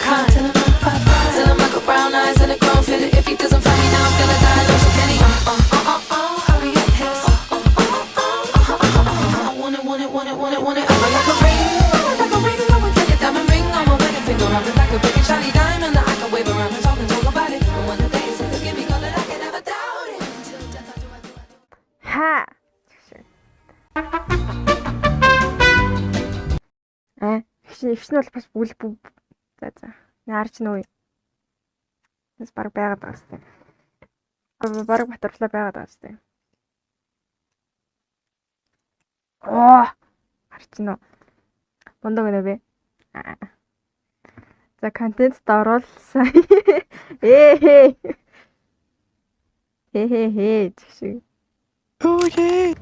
kind. Tell him I got brown eyes and a grown feeling. If he doesn't find me now, I'm gonna die. No, so can he? Hurry up, hiss. I want it, want it, want it, want it, want it. I'm like a ring, like a ring. I would get a diamond ring on my wedding finger. I'm like a big shiny diamond that I can wave around and talk about it. And when the days say forgive me, call it, I can never doubt it. Until death, I do. Ха. Ивсэн бол бас бүл за наарч нөө. Бас баг байгаад байгаа сте. Баг батарлаа байгаад байгаа сте. Харч нөө. Бондоо гэнэ бэ. За контент дооруулсан. Ээ. Тэгшээ. Хөөе.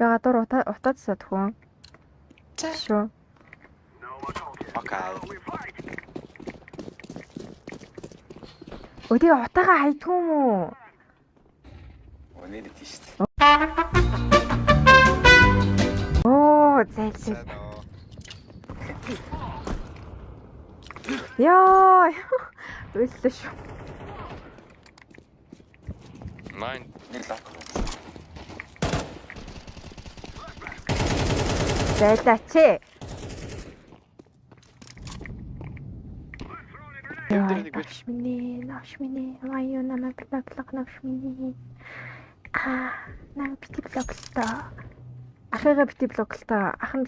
Гадуур утаадсаа тхүүн. Шүү. Окей. Өдөө утаага хайдгүй юм уу? Өнөөдөр тийш. Зай. Яа. Үллээ шүү. Майн нэг лак. Зайлаач. Навшмини. Аюу намайг блоклох навшмини. Наа бити блоклоо. Ахыгаа бити блоклоо. Ах нь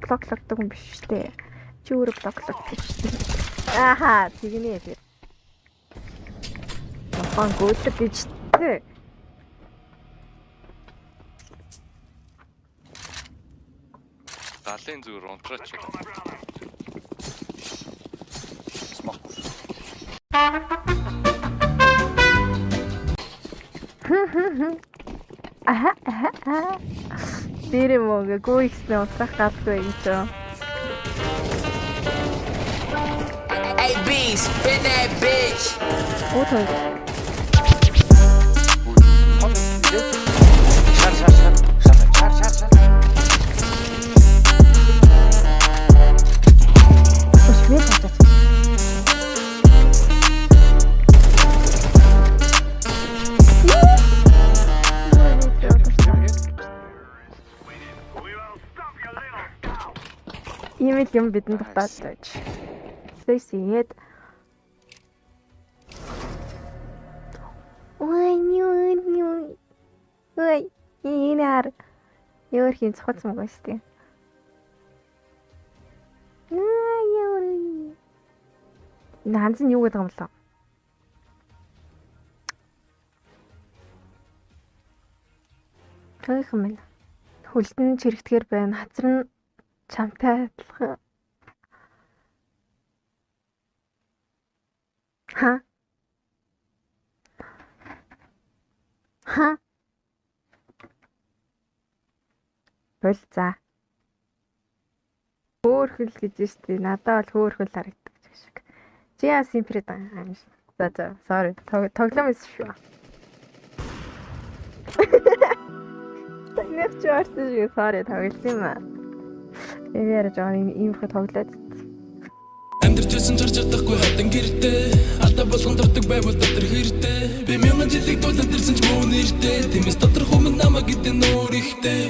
блоклогдог юм биш шүү дээ. Чи өөрөө блоклогдог шүү дээ. Ааха, тэгнэ би. Хон гүйлэг гэж дээ. Галын зүгээр унтраач. Аха. Тэр мөнгө гүйснэ утрах гадгүй юм чинь. Hey, B, spin that bitch. Өөтөө. Шар. Өшмээ татаж. Ийм юм бидэнд дутаад байж. Сэсээд. Ой, инаар. Ёрхийн цоц мгоо штэ. Нанз нь юу гэдэг юм лээ? Тойх юм. Хөлдөн чирэгдэхэр байна. Хазар нь чамтай адилхан. Ха? Бол за. Хөөхөл гэж штий. Надад бол хөөхөл харагддаг шиг. Чи яа симпред аа. За, sorry. Тоглоом эс шүү. Танайх ч орсон шиг sorry тоглосон юм аа. Би яриа жоо ийм их тоглоод. Амьдэрчсэн чарч чадахгүй хатан гэртээ ата болгон дурдаг байвал дотор хэртэй би мянган жилиг дуулан дэрсэн ч мөн нэртэй тиймээс дотор хүмүүс намайг гэдэг нөр ихтэй